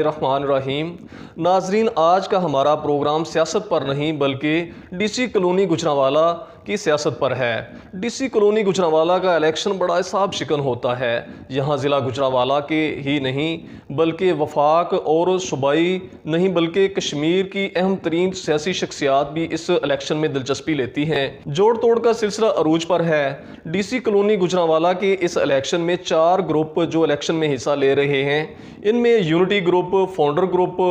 الرحمن الرحیم۔ ناظرین، آج کا ہمارا پروگرام سیاست پر نہیں بلکہ ڈی سی کالونی گجرانوالہ کی سیاست پر ہے۔ ڈی سی کالونی گجرانوالہ کا الیکشن بڑا حساب شکن ہوتا ہے۔ یہاں ضلع گجرانوالہ کے ہی نہیں بلکہ وفاق اور صوبائی نہیں بلکہ کشمیر کی اہم ترین سیاسی شخصیات بھی اس الیکشن میں دلچسپی لیتی ہیں۔ جوڑ توڑ کا سلسلہ عروج پر ہے۔ ڈی سی کالونی گجرانوالہ کے اس الیکشن میں 4 گروپ جو الیکشن میں حصہ لے رہے ہیں، ان میں یونٹی گروپ، فاؤنڈر گروپ،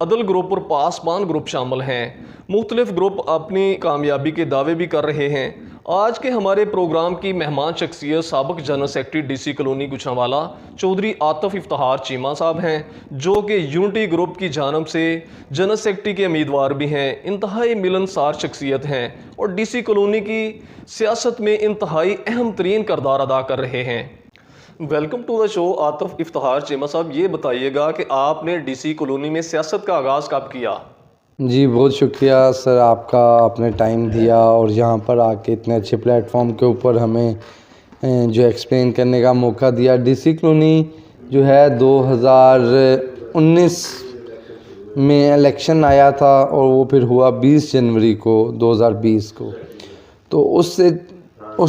عدل گروپ اور پاسبان گروپ شامل ہیں۔ مختلف گروپ اپنی کامیابی کے دعوے بھی کر رہے ہیں۔ آج کے ہمارے پروگرام کی مہمان شخصیت سابق general secretary D C colony Gujranwala Chaudhry Atif Iftikhar Cheema صاحب ہیں، جو کہ یونٹی گروپ کی جانب سے جنرل سیکرٹری کے امیدوار بھی ہیں۔ انتہائی ملنسار شخصیت ہیں اور ڈی سی کالونی کی سیاست میں انتہائی اہم ترین کردار ادا کر رہے ہیں۔ ویلکم ٹو دا شو عاطف افتخار چیمہ صاحب، یہ بتائیے گا کہ آپ نے ڈی سی کالونی میں سیاست کا آغاز کب کیا؟ جی بہت شکریہ سر آپ کا، آپ نے ٹائم دیا اور یہاں پر آ کے اتنے اچھے پلیٹ فارم کے اوپر ہمیں جو ایکسپلین کرنے کا موقع دیا۔ ڈی سی کالونی جو ہے 2019 میں الیکشن آیا تھا اور وہ پھر ہوا 20 جنوری کو 2020 کو، تو اس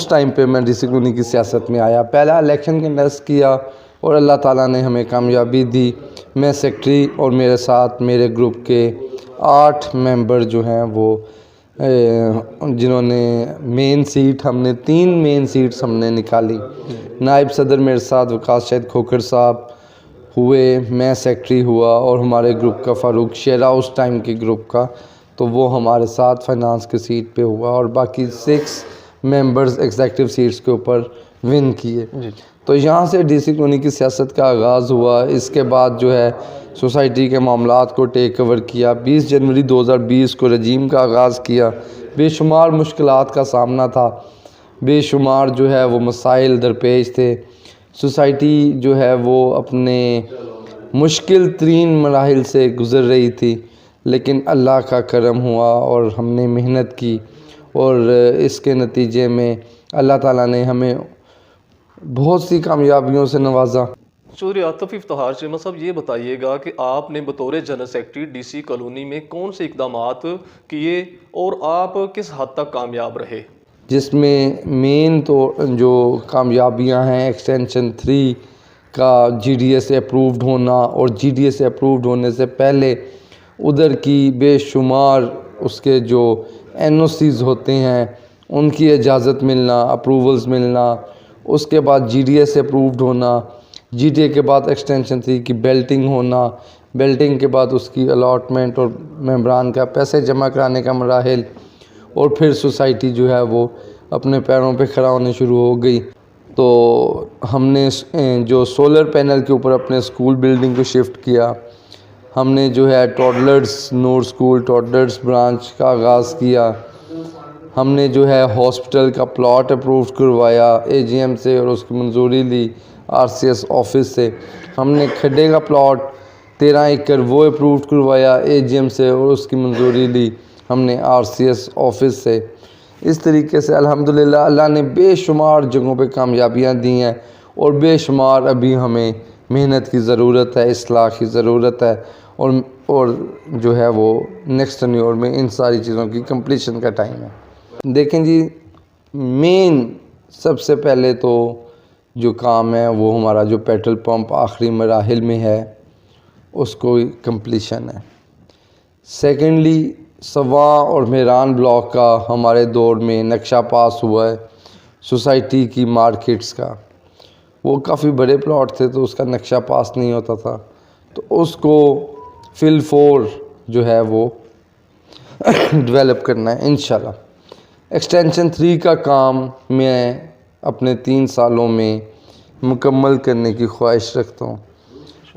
ٹائم پہ میں ڈی سی کالونی کی سیاست میں آیا۔ پہلا الیکشن کنٹیسٹ کیا اور اللہ تعالیٰ نے ہمیں کامیابی دی۔ میں سیکرٹری اور میرے ساتھ میرے گروپ کے 8 ممبر جو ہیں وہ جنہوں نے مین سیٹ، ہم نے 3 مین سیٹس ہم نے نکالی۔ نائب صدر میرے ساتھ وقاص شاہد کھوکھر صاحب ہوئے، میں سیکرٹری ہوا اور ہمارے گروپ کا فاروق شیرہ اس ٹائم کے گروپ کا، تو وہ ہمارے ساتھ فائنانس کی سیٹ پہ ہوا اور باقی 6 ممبرز ایگزیکٹو سیٹس کے اوپر ون کیے۔ تو یہاں سے ڈی سی کالونی کی سیاست کا آغاز ہوا۔ اس کے بعد جو ہے سوسائٹی کے معاملات کو ٹیک اوور کیا۔ 20 جنوری 2020 کو رجیم کا آغاز کیا۔ بے شمار مشکلات کا سامنا تھا، بے شمار جو ہے وہ مسائل درپیش تھے۔ سوسائٹی جو ہے وہ اپنے مشکل ترین مراحل سے گزر رہی تھی، لیکن اللہ کا کرم ہوا اور ہم نے محنت کی اور اس کے نتیجے میں اللہ تعالیٰ نے ہمیں بہت سی کامیابیوں سے نوازا۔ چودھری عاطف افتخار چیمہ صاحب، یہ بتائیے گا کہ آپ نے بطور general secretary D C colony میں کون سے اقدامات کیے اور آپ کس حد تک کامیاب رہے؟ جس میں مین تو جو کامیابیاں ہیں، ایکسٹینشن 3 کا جی ڈی ایس اپرووڈ ہونا اور جی ڈی ایس اپرووڈ ہونے سے پہلے ادھر کی بے شمار اس کے جو این او سیز ہوتے ہیں ان کی اجازت ملنا، اپروولز ملنا، اس کے بعد جی ڈی ایس اپرووڈ ہونا، جی ڈی اے کے بعد ایکسٹینشن 3 کی بیلٹنگ ہونا، بیلٹنگ کے بعد اس کی الاٹمنٹ اور ممبران کا پیسے جمع کرانے کا مراحل، اور پھر سوسائٹی جو ہے وہ اپنے پیروں پہ کھڑا ہونے شروع ہو گئی۔ تو ہم نے جو سولر پینل کے اوپر اپنے اسکول بلڈنگ کو شفٹ کیا، ہم نے جو ہے ٹوڈلرز نور اسکول ٹوڈلرز برانچ کا آغاز کیا، ہم نے جو ہے ہاسپٹل کا پلاٹ اپروو کروایا اے جی ایم سے اور اس کی منظوری لی آر سی ایس آفس سے، ہم نے کھڈے کا پلاٹ 13 ایکڑ وہ اپروو کروایا اے جی ایم سے اور اس کی منظوری لی ہم نے آر سی ایس آفس سے۔ اس طریقے سے الحمدللہ اللہ نے بے شمار جگہوں پہ کامیابیاں دی ہیں اور بے شمار ابھی ہمیں محنت کی ضرورت ہے، اصلاح کی ضرورت ہے اور جو ہے وہ نیکسٹ ٹینیور میں ان ساری چیزوں کی کمپلیشن کا ٹائم ہے۔ دیکھیں جی، مین سب سے پہلے تو جو کام ہے وہ ہمارا جو پیٹرول پمپ آخری مراحل میں ہے اس کو کمپلیشن ہے۔ سیکنڈلی سواں اور میران بلاک کا ہمارے دور میں نقشہ پاس ہوا ہے سوسائٹی کی مارکیٹس کا، وہ کافی بڑے پلاٹ تھے تو اس کا نقشہ پاس نہیں ہوتا تھا، تو اس کو فل 4 جو ہے وہ ڈیولپ کرنا ہے انشاءاللہ۔ ایکسٹینشن 3 کا کام میں اپنے 3 سالوں میں مکمل کرنے کی خواہش رکھتا ہوں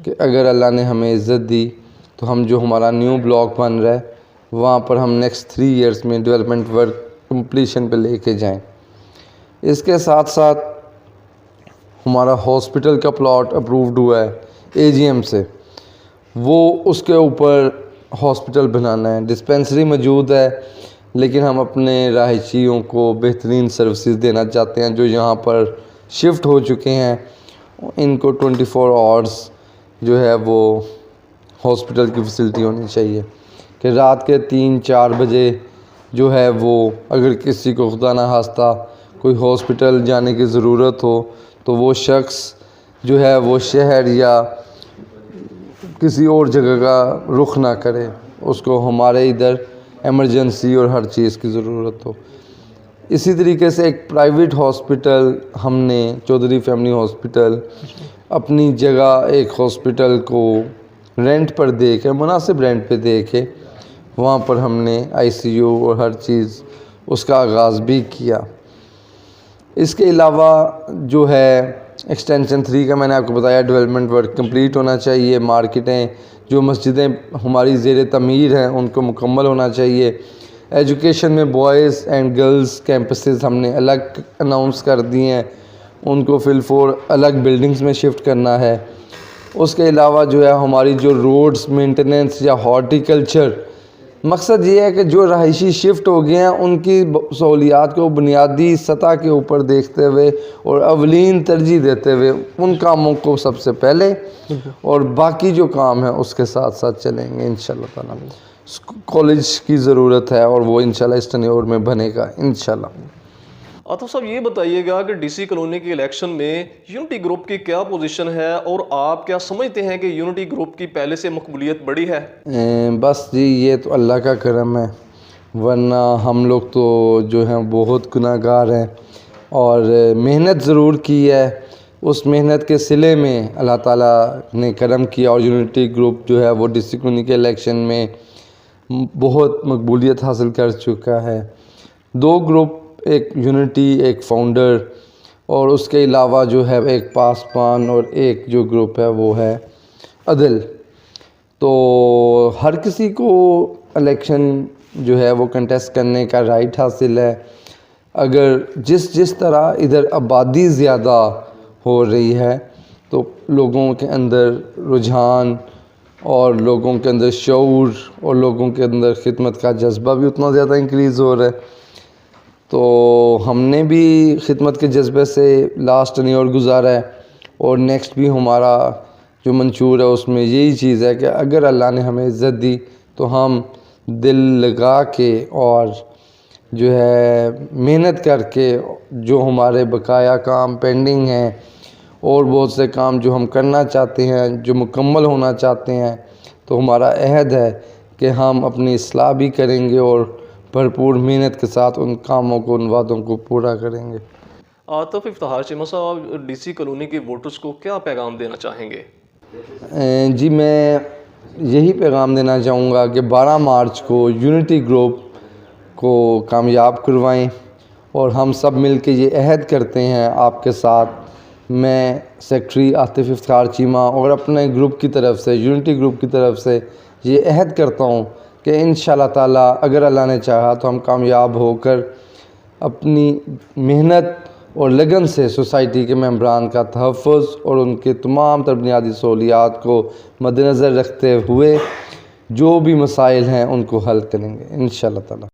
کہ اگر اللہ نے ہمیں عزت دی تو ہم جو ہمارا نیو بلاک بن رہا ہے وہاں پر ہم نیکسٹ 3 ایئرس میں ڈیولپمنٹ ورک کمپلیشن پہ لے کے جائیں۔ اس کے ساتھ ساتھ ہمارا ہاسپٹل کا پلاٹ اپرووڈ ہوا ہے اے جی ایم سے، وہ اس کے اوپر ہاسپٹل بنانا ہے۔ ڈسپینسری موجود ہے لیکن ہم اپنے رہائشیوں کو بہترین سروسز دینا چاہتے ہیں جو یہاں پر شفٹ ہو چکے ہیں، ان کو 24 آورس جو ہے وہ ہاسپٹل کی فیسلٹی ہونی چاہیے کہ رات کے 3-4 بجے جو ہے وہ اگر کسی کو خدا نہ خواستہ کوئی ہاسپٹل جانے کی ضرورت ہو تو وہ شخص جو ہے وہ شہر یا کسی اور جگہ کا رخ نہ کرے، اس کو ہمارے ادھر ایمرجنسی اور ہر چیز کی ضرورت ہو۔ اسی طریقے سے ایک پرائیویٹ ہاسپٹل ہم نے چودھری فیملی ہاسپٹل اپنی جگہ ایک ہاسپٹل کو رینٹ پر دے کے، مناسب رینٹ پہ دے کے وہاں پر ہم نے ICU اور ہر چیز اس کا آغاز بھی کیا۔ اس کے علاوہ جو ہے ایکسٹینشن 3 کا میں نے آپ کو بتایا ڈیولپمنٹ ورک کمپلیٹ ہونا چاہیے، مارکیٹیں جو مسجدیں ہماری زیر تعمیر ہیں ان کو مکمل ہونا چاہیے۔ ایجوکیشن میں بوائز اینڈ گرلز کیمپسز ہم نے الگ اناؤنس کر دی ہیں، ان کو فی الفور الگ بلڈنگز میں شفٹ کرنا ہے۔ اس کے علاوہ جو ہے ہماری جو روڈز مینٹیننس یا ہارٹیکلچر، مقصد یہ ہے کہ جو رہائشی شفٹ ہو گئے ہیں ان کی سہولیات کو بنیادی سطح کے اوپر دیکھتے ہوئے اور اولین ترجیح دیتے ہوئے ان کاموں کو سب سے پہلے اور باقی جو کام ہیں اس کے ساتھ ساتھ چلیں گے انشاءاللہ تعالیٰ۔ کالج کی ضرورت ہے اور وہ انشاءاللہ اس ٹینیور میں بنے گا انشاءاللہ۔ عاطف صاحب یہ بتائیے گا کہ ڈی سی کالونی کے الیکشن میں یونٹی گروپ کی کیا پوزیشن ہے اور آپ کیا سمجھتے ہیں کہ یونٹی گروپ کی پہلے سے مقبولیت بڑی ہے؟ بس جی یہ تو اللہ کا کرم ہے، ورنہ ہم لوگ تو جو ہیں بہت گناہ گار ہیں اور محنت ضرور کی ہے، اس محنت کے صلے میں اللہ تعالیٰ نے کرم کیا اور یونٹی گروپ جو ہے وہ ڈی سی کالونی کے الیکشن میں بہت مقبولیت حاصل کر چکا ہے۔ 2 گروپ، ایک یونٹی ایک فاؤنڈر اور اس کے علاوہ جو ہے ایک پاسبان اور ایک جو گروپ ہے وہ ہے عدل۔ تو ہر کسی کو الیکشن جو ہے وہ کنٹیسٹ کرنے کا رائٹ حاصل ہے۔ اگر جس طرح ادھر آبادی زیادہ ہو رہی ہے تو لوگوں کے اندر رجحان اور لوگوں کے اندر شعور اور لوگوں کے اندر خدمت کا جذبہ بھی اتنا زیادہ انکریز ہو رہا ہے۔ تو ہم نے بھی خدمت کے جذبے سے لاسٹ ٹینیور گزارا ہے اور نیکسٹ بھی ہمارا جو منشور ہے اس میں یہی چیز ہے کہ اگر اللہ نے ہمیں عزت دی تو ہم دل لگا کے اور جو ہے محنت کر کے جو ہمارے بقایا کام پینڈنگ ہیں اور بہت سے کام جو ہم کرنا چاہتے ہیں جو مکمل ہونا چاہتے ہیں تو ہمارا عہد ہے کہ ہم اپنی اصلاح بھی کریں گے اور بھرپور محنت کے ساتھ ان کاموں کو ان وعدوں کو پورا کریں گے۔ عاطف افتخار چیمہ صاحب ڈی سی کالونی کے ووٹرز کو کیا پیغام دینا چاہیں گے؟ جی میں یہی پیغام دینا چاہوں گا کہ 12 مارچ کو یونٹی گروپ کو کامیاب کروائیں اور ہم سب مل کے یہ عہد کرتے ہیں آپ کے ساتھ، میں سیکٹری عاطف افتخار چیمہ اور اپنے گروپ کی طرف سے یونٹی گروپ کی طرف سے یہ عہد کرتا ہوں کہ انشاءاللہ تعالیٰ اگر اللہ نے چاہا تو ہم کامیاب ہو کر اپنی محنت اور لگن سے سوسائٹی کے ممبران کا تحفظ اور ان کے تمام تر بنیادی سہولیات کو مد نظر رکھتے ہوئے جو بھی مسائل ہیں ان کو حل کریں گے انشاءاللہ تعالیٰ۔